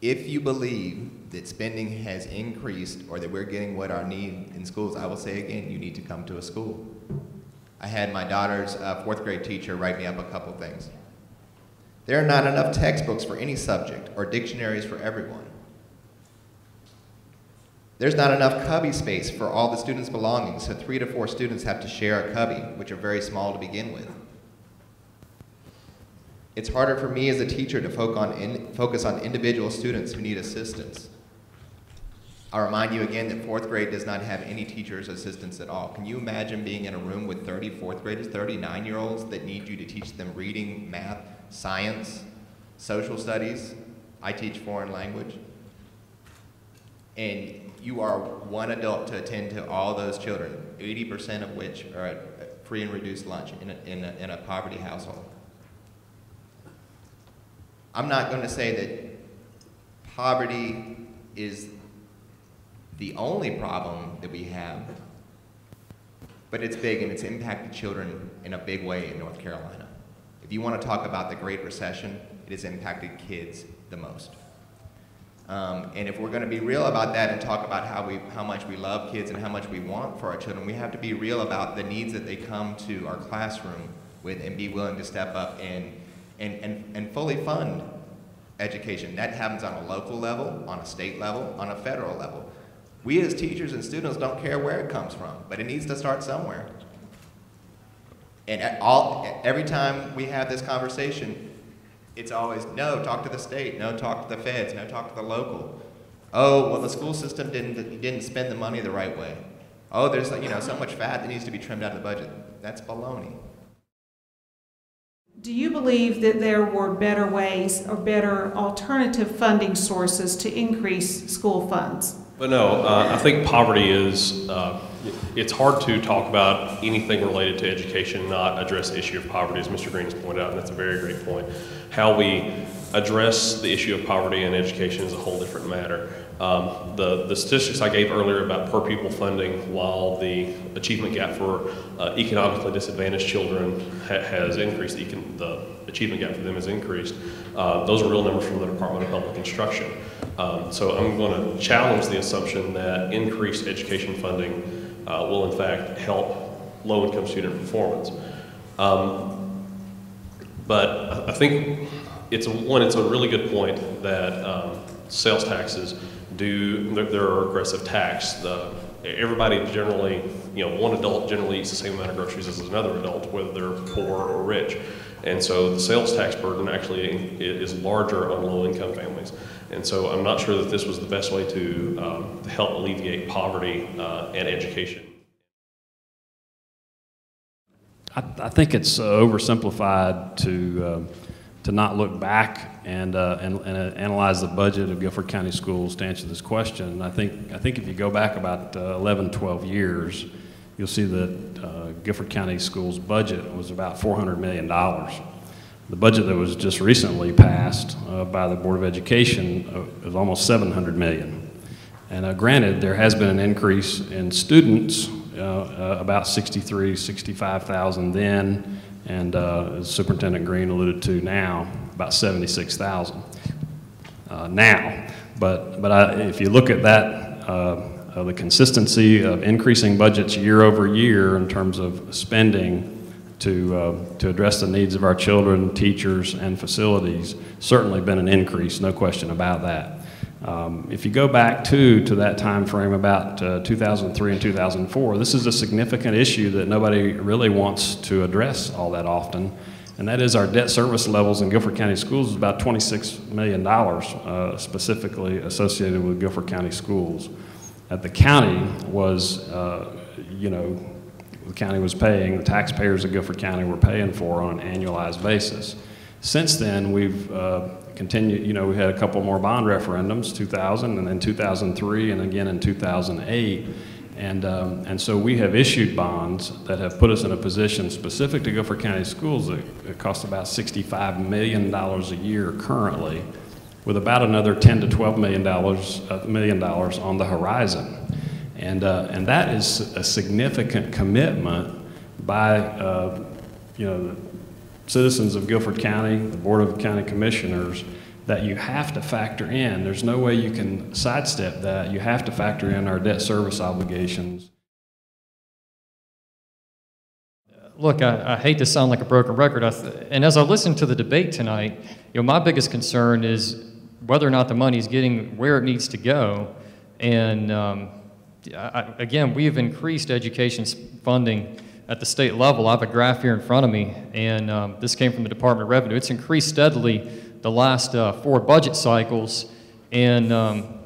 if you believe that spending has increased or that we're getting what our need in schools, I will say again, you need to come to a school. I had my daughter's fourth grade teacher write me up a couple things. There are not enough textbooks for any subject or dictionaries for everyone. There's not enough cubby space for all the students' belongings, so 3 to 4 students have to share a cubby, which are very small to begin with. It's harder for me as a teacher to focus on individual students who need assistance. I'll remind you again that 4th grade does not have any teacher's assistance at all. Can you imagine being in a room with 30 4th graders, 39-year-olds that need you to teach them reading, math, science, social studies? I teach foreign language. And you are one adult to attend to all those children, 80% of which are at free and reduced lunch in a poverty household. I'm not going to say that poverty is the only problem that we have, but it's big and it's impacted children in a big way in North Carolina. If you want to talk about the Great Recession, it has impacted kids the most. And if we're going to be real about that and talk about how much we love kids and how much we want for our children, we have to be real about the needs that they come to our classroom with and be willing to step up and fully fund education. That happens on a local level, on a state level, on a federal level. We as teachers and students don't care where it comes from, but it needs to start somewhere. And every time we have this conversation, it's always, no, talk to the state, no, talk to the feds, no, talk to the local. Oh, well, the school system didn't spend the money the right way. Oh, there's so much fat that needs to be trimmed out of the budget. That's baloney. Do you believe that there were better ways or better alternative funding sources to increase school funds? But no, I think poverty is, it's hard to talk about anything related to education and not address the issue of poverty, as Mr. Green has pointed out, and that's a very great point. How we address the issue of poverty and education is a whole different matter. The statistics I gave earlier about per pupil funding, while the achievement gap for economically disadvantaged children has increased, the achievement gap for them has increased, those are real numbers from the Department of Public Instruction. So I'm going to challenge the assumption that increased education funding will in fact help low-income student performance. But I think it's a really good point that sales taxes they're a regressive tax. Everybody generally, one adult generally eats the same amount of groceries as another adult, whether they're poor or rich. And so the sales tax burden actually is larger on low-income families. And so I'm not sure that this was the best way to help alleviate poverty and education. I think it's oversimplified to not look back and analyze the budget of Guilford County Schools to answer this question. I think if you go back about 11, 12 years, you'll see that Guilford County Schools' budget was about $400 million. The budget that was just recently passed by the Board of Education is almost $700 million. And granted, there has been an increase in students, about 65,000 then, and as Superintendent Green alluded to now, about 76,000 now. But if you look at that, the consistency of increasing budgets year over year in terms of spending to address the needs of our children, teachers, and facilities, certainly been an increase, no question about that. If you go back to that time frame about 2003 and 2004, this is a significant issue that nobody really wants to address all that often, and that is our debt service levels in Guilford County Schools is about $26 million specifically associated with Guilford County Schools. The county was, the county was paying, the taxpayers of Guilford County were paying for on an annualized basis. Since then, we've continued, we had a couple more bond referendums, 2000 and then 2003 and again in 2008. And so we have issued bonds that have put us in a position specific to Guilford County Schools that it costs about $65 million a year currently, with about another $10 to $12 million on the horizon. And that is a significant commitment by the citizens of Guilford County, the Board of County Commissioners, that you have to factor in. There's no way you can sidestep that. You have to factor in our debt service obligations. Look, I hate to sound like a broken record, and as I listen to the debate tonight, my biggest concern is whether or not the money is getting where it needs to go. And again, we have increased education funding at the state level. I have a graph here in front of me, and this came from the Department of Revenue. It's increased steadily the last 4 budget cycles, and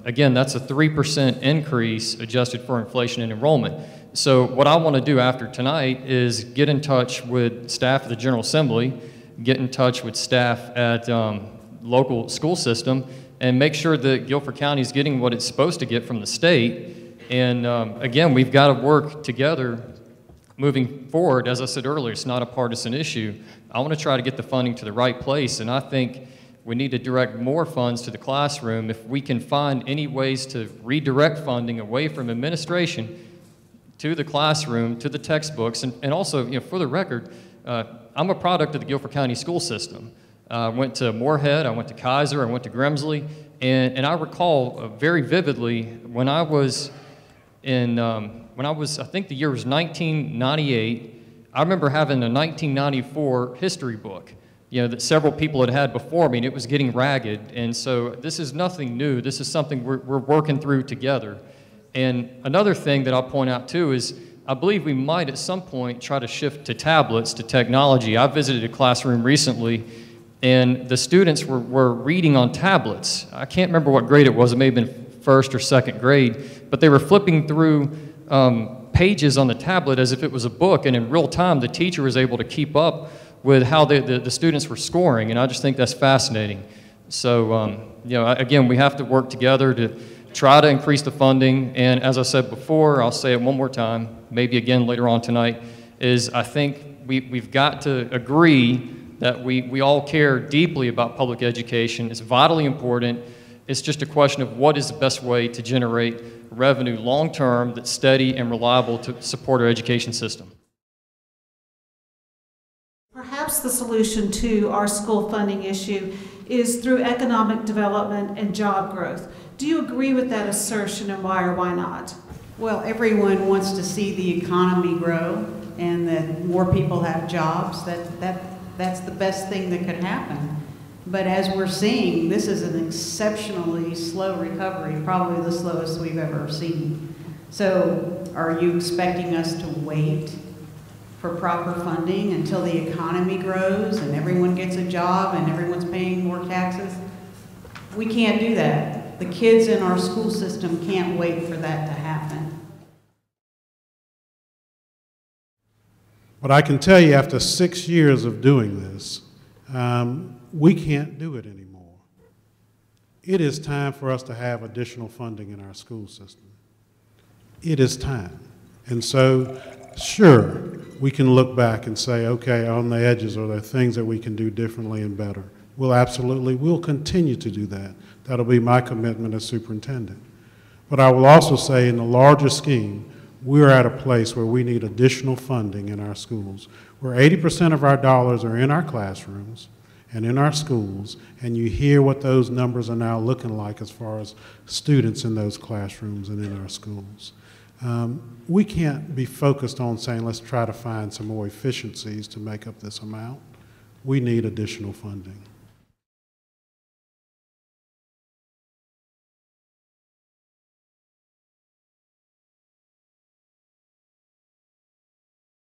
again, that's a 3% increase adjusted for inflation and enrollment. So what I want to do after tonight is get in touch with staff at the General Assembly, get in touch with staff at local school system, and make sure that Guilford County is getting what it's supposed to get from the state. And again, we've got to work together moving forward. As I said earlier, it's not a partisan issue. I want to try to get the funding to the right place, and I think we need to direct more funds to the classroom. If we can find any ways to redirect funding away from administration to the classroom, to the textbooks, and also, for the record, I'm a product of the Guilford County school system. I went to Moorhead, I went to Kaiser, I went to Grimsley, and I recall very vividly when I was in, I think the year was 1998, I remember having a 1994 history book, that several people had had before me, and it was getting ragged, and so this is nothing new. This is something we're working through together. And another thing that I'll point out too is I believe we might at some point try to shift to tablets, to technology. I visited a classroom recently, and the students were reading on tablets. I can't remember what grade it was. It may have been first or second grade, but they were flipping through pages on the tablet as if it was a book, and in real time the teacher was able to keep up with how the students were scoring, and I just think that's fascinating. So, again, we have to work together to try to increase the funding, and as I said before, I'll say it one more time, maybe again later on tonight, is I think we've got to agree that we all care deeply about public education. It's vitally important. It's just a question of what is the best way to generate revenue long-term that's steady and reliable to support our education system. Perhaps the solution to our school funding issue is through economic development and job growth. Do you agree with that assertion, and why or why not? Well, everyone wants to see the economy grow and that more people have jobs. That's the best thing that could happen. But as we're seeing, this is an exceptionally slow recovery, probably the slowest we've ever seen. So are you expecting us to wait for proper funding until the economy grows and everyone gets a job and everyone's paying more taxes? We can't do that. The kids in our school system can't wait for that to happen. But I can tell you, after 6 years of doing this, we can't do it anymore. It is time for us to have additional funding in our school system. It is time. And so, sure, we can look back and say, okay, on the edges, are there things that we can do differently and better? We'll continue to do that. That'll be my commitment as superintendent. But I will also say, in the larger scheme, we're at a place where we need additional funding in our schools, where 80% of our dollars are in our classrooms and in our schools, and you hear what those numbers are now looking like as far as students in those classrooms and in our schools. We can't be focused on saying, let's try to find some more efficiencies to make up this amount. We need additional funding.